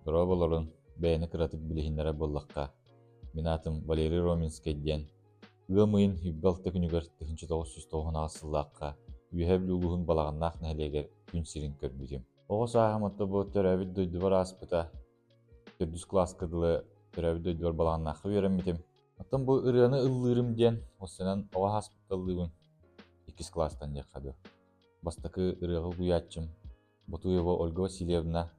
Проболорун бэйэни кыратык билиһиннэрэ буоллахха. Мин атым Валерий Роминский диэн. Ыамыйын хүббалта күнүгэр тыһынчы 909 сыллаакка үөһэ билүүлүһүн балаҕаннаах нэһэлиэгэр күн сирин көрбүтүм. Оҕо сааһаммытта бу төрөбүт дойдубар ааспыта төрдүс класска дылы төрөбүт дойдубар балаҕаннаахха үөрэммитим. Оттон бу ырыаны ыллыырым диэн оссунан оҕо хаспыталлыыбын 2 класстан диэххаду. Бастакы ырыагыл буяаччым. Ботуева Ольга Васильевна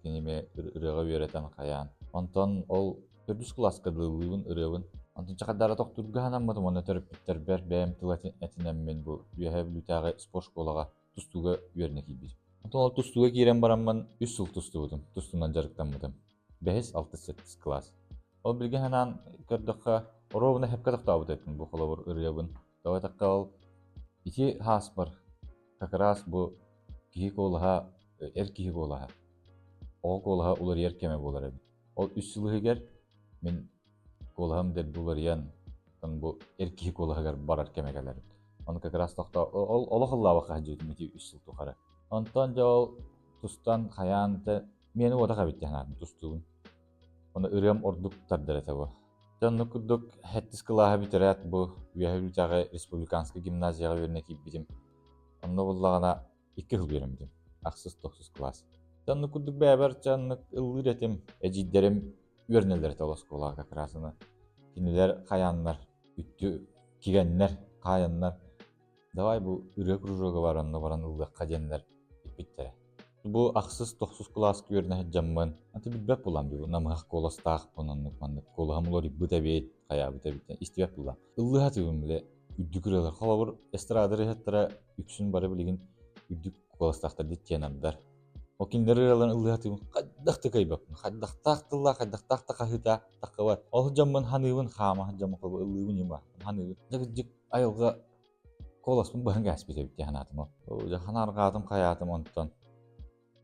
кинеме ырыага үөретен хаяан. Онтон ол төрдүс класска дыллыыбын ырыабын. Онтон чахаддара тохтургаһанаммытым оны төрөппүттэр бэр бэм тылатын этинеммен бу үөһэ билүүтээҕи спорт школага тустууга үөрнэ киирбит. Онтон ол тустууга киирэн барамман 3 сыл тустубутум. Тустунан жарыктаммытым. 5-6-7 класс. Ол билген ханан көрдөккө ровно хепке тохтообут эттим бу холобур ырыабын. Тоҕотакка ол ити хааспар. Как раз бу киһи куолаһа киһи куолаһа. Оҕо куолаһа уларыйар кеме буолар эбит. Ол 3 сылыһыгар мин куолаһым дер буларыйан бу киһи куолаһыгар барар кемегелер. Оны как раз тохто ол олохуллаабакка хаджытым ити 3 сыл тухара. Онтон жол тустан хаяанта мени уотаха биттен тустуун. Оны ырыам ордук тардарата бу. Жанны курдук хэттис кылааһа битерэт бу үөһэ билүүтээҕи республиканский гимназияга үөрнэ киирбитим. Онно буллагана 2 жыл беремдим. 8-9 класс. Жанны курдук бэбэр жанны ыллыыр этим эжиддерим үөрнелер толоскула как расына. Кинилер хаяаннар, үттү кигеннер, каяннар. Давай бу ырыа кружога бар онно баран ыллыакка диэннер биттере. Бу 8-9 класс күөрнэ жаммын. Анты билбеп булам бу намыах колостаах бунуннук маннык колахам улар бутабет, кая бутабет. Истибеп була. Ыллыа тыбым биле үддүкүрөлөр. Холобур эстрадары хеттера үксүн бары билигин үддүк колостаахтар диттенамдар. Окиндер ыралан ыллыа тыбым каддахты кайбап. Каддахтаахтылла, каддахтаахта кахыта таккабар. Ол жаммын ханыбын хама жаммын колбу ыллыыбын има. Ханыбын. Жык айылга колоспун баһын гаспитебит ханатым. Ол ханаргаатым каятым онтон.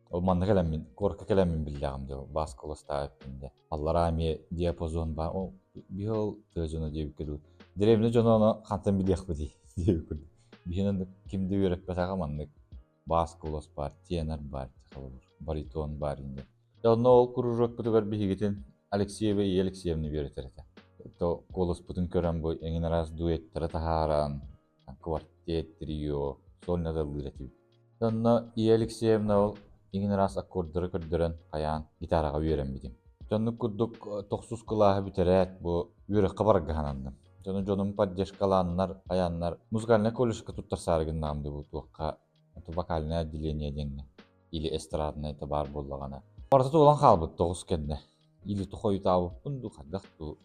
Ол манны келеммин, корка келеммин биллягым деп бас колостаап инде. Алларами диапазон ба о бил төжөнө деп келүү. Деревне жононо хантан билек бди деп келүү. Бихинен кимди үйрөп батага манны бас колос бар, тенор бар, баритон бар инде. Жонно ол кружок бутугар бихигитин Алексеева и Алексеевна үйрөтөрөтө. То колос бутун көрөн бой эңин раз дуэт таратааран, квартет, трио, сольно да лыратып. Жонно и Алексеевна ол эңин раз аккордору көрдөрөн каяан гитарага үйрөнбитим. Жонну курдук 9 класс битерет бу үйрөккө баргаханандым. Жонум поддержкалааннар, аяннар музыкальный колледжка туттарсарыгыннамды бу туакка вокальное отделение деңне или эстрадное это бар боллагана. Барта улан халбыт 9 кенне. Или тухой табып бунду кадакту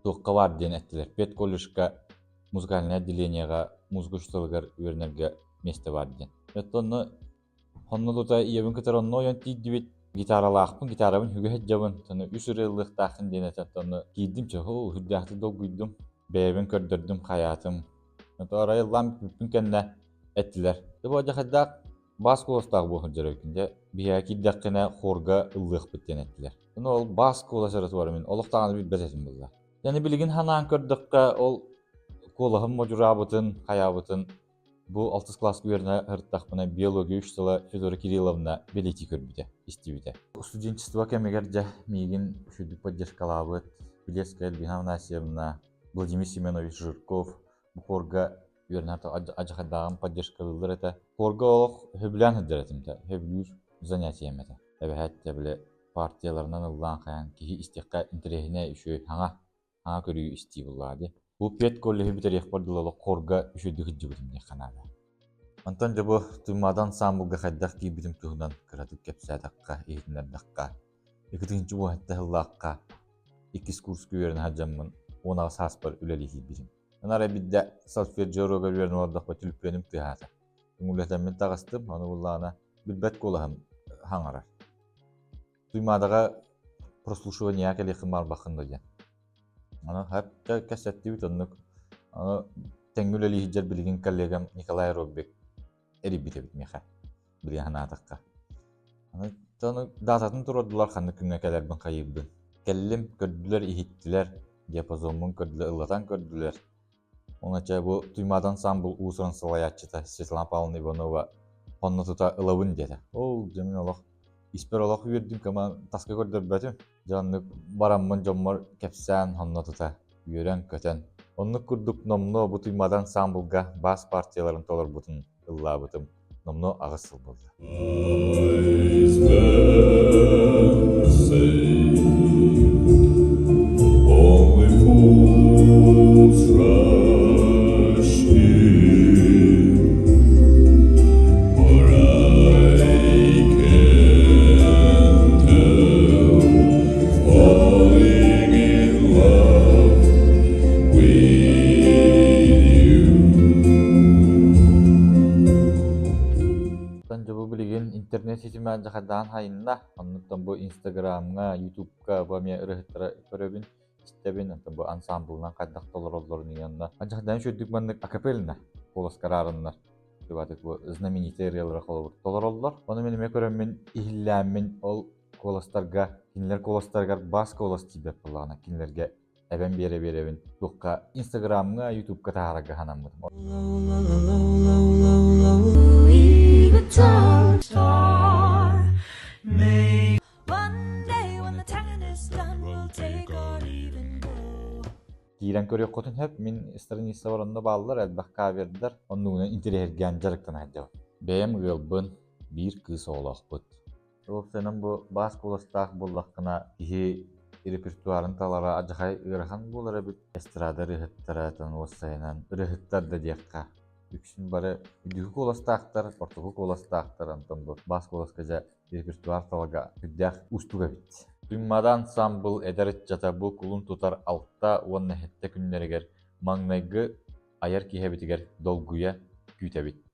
туакка бар ден эттилер. Пет колледжка музыкальное отделениега музыкачылыгар үйрөнөргө месте бар ден. Оттонно хоннолута иебин кетеронно янтидибит гитаралаахпын, гитарабын хүгөһөт жабын. Тону 3 ырылыктаахын денете тону кийдим чо, хүддахты долгуйдум. Бэбин көрдөрдүм хаятым. Оторай ламп бүпүн кенне эттилер. Бу жахадак бас колостаг бу хыржырыкынде бия киддакына хорга ыллык биттен эттилер. Тону ол бас колосары бар мен олуктаганы билбетесим булла. Яны билигин ханан көрдөккө ол колахым можурабытын, хаябытын бу 6 класс күөрнө хырттакпына биология учителя Федора Кирилловна белети көрбүтө, истибите. Студенчество кемегер жа мигин шүдүк поддержкалабыт, Билецкая Альбина Афанасьевна, Владимир Семенович Жирков, бу хорга үйөрнө ажахадаган поддержкалылар это. Хорга олох хөблән хыдыратымда, хөблүр занятие эмете. Эбехетте биле партияларынан ыллан каян кихи истекка интерехине үшө хаңа көрүү исти буллады. Бу пет коллеги битерек бардылы хорга үшөдү хыджыбытым не канада. Антон жабу туймадан самбулга хайдак кийбитим туһунан кыратып кепсатакка ийитнердакка. Экинчи бу хатта хыллакка 2 курс күөрүн хаджаммын. Она саспар үлели кийбитим. Анара бидде сальфеджиорога үйрөнүп алдык бүтүлүппеним тыхата. Үңүлөтөн мен тагыстым, аны буллана билбет колахым хаңарар. Туймадага прослушивание келехим бар бакында ден. Аны хапта кассетти битоннук. Аны теңгүлели хиджер билген коллегам Николай Роббек эрибите битмеха. Билген ханатакка. Аны тону дататын турдулар ханны күнгө келербин кайыбды. Келлим көрдүлөр ихиттилер, диапазонмун көрдүлөр, ыллатан көрдүлөр. Онача бу туймадан самбул уусуран салаяччыта Светлана Павловна Иванова онно тута ылабын деди. Ол жемин олох İsper olaq üyürdüm kama taska gördürbetim. Canlı baramman jommor kepsen honno tuta. Yören köten. Onnu kurduk nomno bu tuymadan sambulga bas partiyaların tolur butun ılla butum. Nomno ağısıl buldu. Wise men say only fools rush in, for I can tell, falling in love with you. Bence bu bilgin internet sitime jakadan hayında. Ondan bu Instagram'a, YouTube'a bamya ırıhtıra köröbün. İstebin bu ansambuldan kaddak dolar olurun yanında. Ancak den şöydük bandık akapelina. Kolos kararınlar. Dibatık bu знаменитый reallara kolobur. Dolar oldular. Onu menime körömün ihillämin ol kolostarga, kinler kolostarga bas kolos tibep bulana. Kinlerge eben bere Dukka Instagram'a, YouTube'a taharaga hanamıdım. Guitar star. May one day when the time is done, we'll take or even go. Giren körüyor kotun hep min isterin ise oranında bağlılar elbak kaverdiler. Onun interi hergen jarıktan hadi. Benim gılbın bir kız oğlak bud. Senin bu bas kolastak bullakına ihi repertuarın talara acıkay ırıhan bulara bir estrada rıhıttaratan olsaynan rıhıttar da diyekka. Yüksün bari düğü kolastaktar, ortağı kolastaktar antam bu bas kolaskaca repertuar talaga hüddyak ustuga bit. Dümmadan sambıl ederit jata bu kulun tutar altta onna hette günleriger mangnaygı ayar kihebitiger dolguya kütebit.